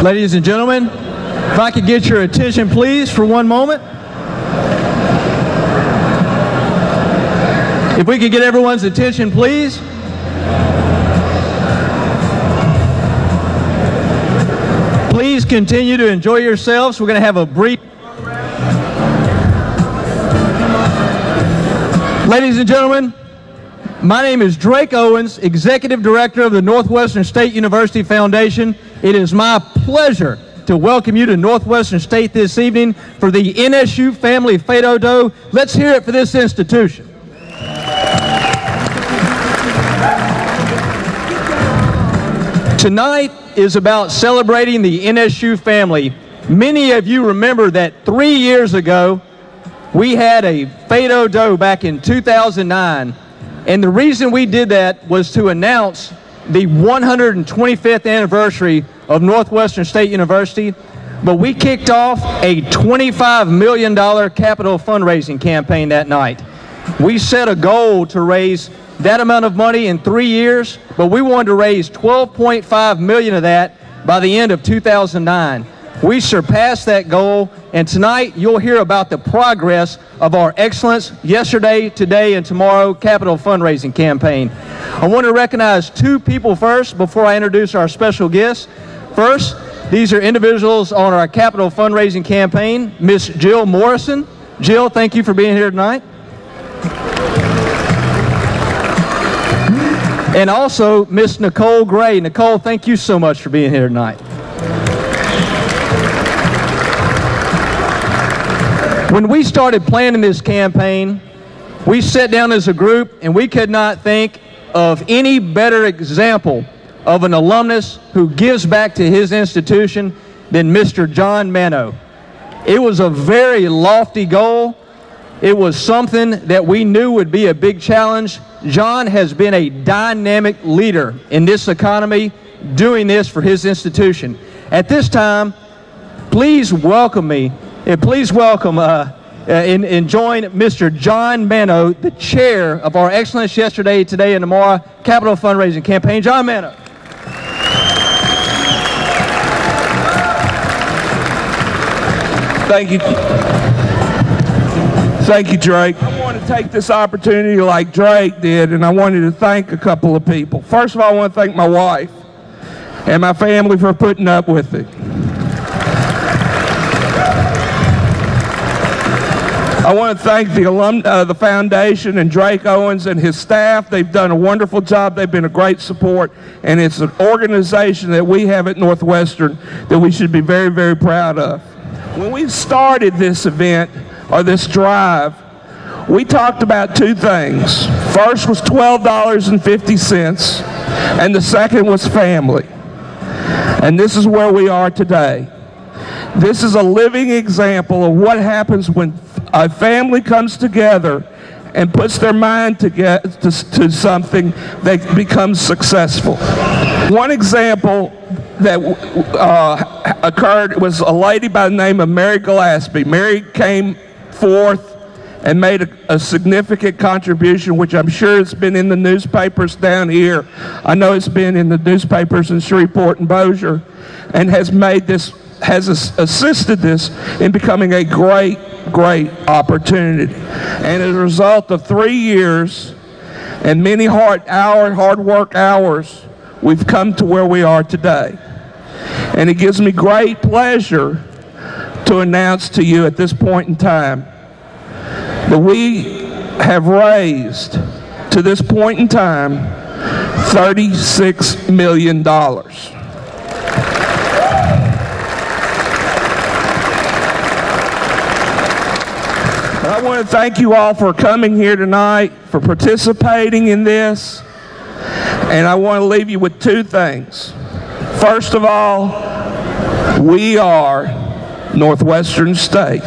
Ladies and gentlemen, if I could get your attention please for one moment. If we could get everyone's attention please. Please continue to enjoy yourselves. We're going to have a brief... Ladies and gentlemen, my name is Drake Owens, Executive Director of the Northwestern State University Foundation. It is my pleasure to welcome you to Northwestern State this evening for the NSU Family Fais Do-Do. Let's hear it for this institution. Tonight is about celebrating the NSU family. Many of you remember that 3 years ago, we had a Fais Do-Do back in 2009. And the reason we did that was to announce the 125th anniversary of Northwestern State University. But we kicked off a $25 million capital fundraising campaign that night. We set a goal to raise that amount of money in 3 years, but we wanted to raise $12.5 million of that by the end of 2009. We surpassed that goal, and tonight you'll hear about the progress of our Excellence Yesterday, Today, and Tomorrow capital fundraising campaign. I want to recognize two people first before I introduce our special guests. First, these are individuals on our capital fundraising campaign. Miss Jill Morrison. Jill, thank you for being here tonight. And also, Miss Nicole Gray. Nicole, thank you so much for being here tonight. When we started planning this campaign, we sat down as a group and we could not think of any better example of an alumnus who gives back to his institution than Mr. John Manno. It was a very lofty goal. It was something that we knew would be a big challenge. John has been a dynamic leader in this economy, doing this for his institution. At this time, please welcome me, and please welcome and join Mr. John Manno, the chair of our Excellence Yesterday, Today, and Tomorrow capital fundraising campaign. John Manno. Thank you. Thank you, Drake. I want to take this opportunity like Drake did, and I wanted to thank a couple of people. First of all, I want to thank my wife and my family for putting up with it. I want to thank the foundation and Drake Owens and his staff. They've done a wonderful job. They've been a great support, and it's an organization that we have at Northwestern that we should be very, very proud of. When we started this event, or this drive, we talked about two things. First was $12.50, and the second was family. And this is where we are today. This is a living example of what happens when a family comes together and puts their mind to something that becomes successful. One example that occurred was a lady by the name of Mary Gillespie. Mary came forth and made a significant contribution, which I'm sure it's been in the newspapers down here. I know it's been in the newspapers in Shreveport and Bossier, and has assisted this in becoming a great, great opportunity. And as a result of 3 years and many hard work hours, we've come to where we are today. And it gives me great pleasure to announce to you at this point in time that we have raised, to this point in time, $36 million. I want to thank you all for coming here tonight, for participating in this, and I want to leave you with two things. First of all, we are Northwestern State.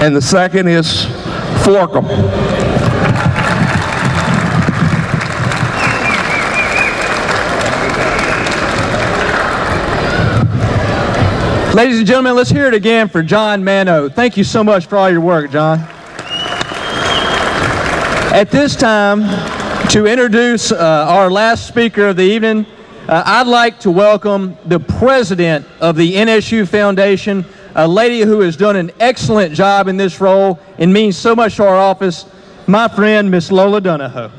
And the second is Florcum. Ladies and gentlemen, let's hear it again for John Manno. Thank you so much for all your work, John. At this time, to introduce our last speaker of the evening, I'd like to welcome the president of the NSU Foundation, a lady who has done an excellent job in this role and means so much to our office, my friend, Miss Lola Donahoe.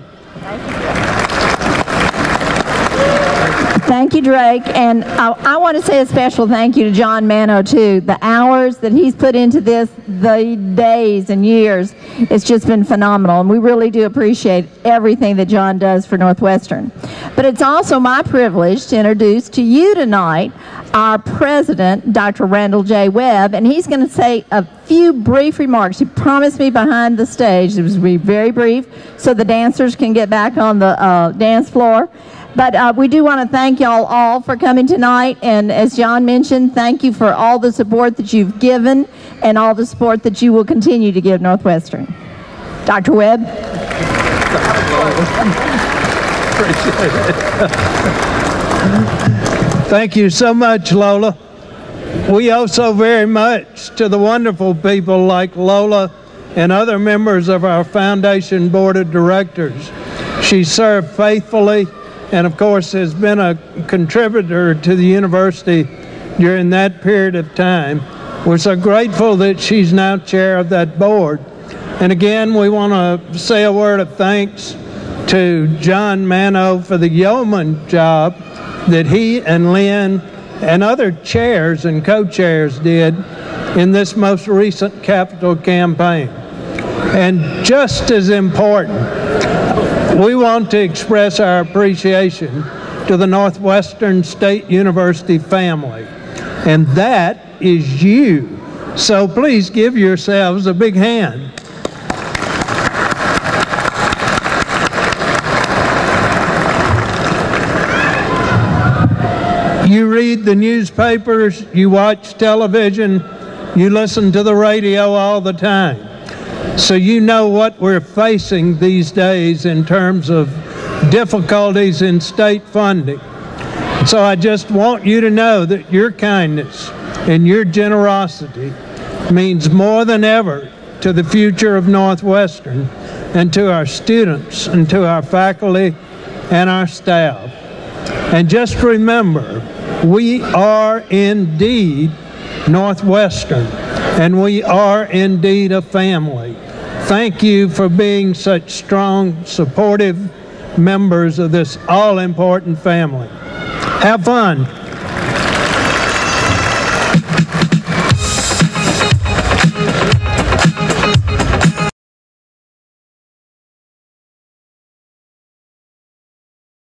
Thank you, Drake. And I want to say a special thank you to John Manno, too. The hours that he's put into this, the days and years, it's just been phenomenal. And we really do appreciate everything that John does for Northwestern. But it's also my privilege to introduce to you tonight our president, Dr. Randall J. Webb, and he's going to say a few brief remarks. He promised me behind the stage it was going to be very brief so the dancers can get back on the dance floor. But we do want to thank y'all all for coming tonight, and as John mentioned, thank you for all the support that you've given and all the support that you will continue to give Northwestern. Dr. Webb. Thank you so much, Lola. We owe so very much to the wonderful people like Lola and other members of our foundation board of directors. She served faithfully and, of course, has been a contributor to the university during that period of time. We're so grateful that she's now chair of that board. And again, we want to say a word of thanks to John Manno for the yeoman job that he and Lynn and other chairs and co-chairs did in this most recent capital campaign. And just as important, we want to express our appreciation to the Northwestern State University family, and that is you. So please give yourselves a big hand. You read the newspapers, you watch television, you listen to the radio all the time. So you know what we're facing these days in terms of difficulties in state funding. So I just want you to know that your kindness and your generosity means more than ever to the future of Northwestern and to our students and to our faculty and our staff. And just remember, we are indeed Northwestern, and we are indeed a family. Thank you for being such strong, supportive members of this all-important family. Have fun.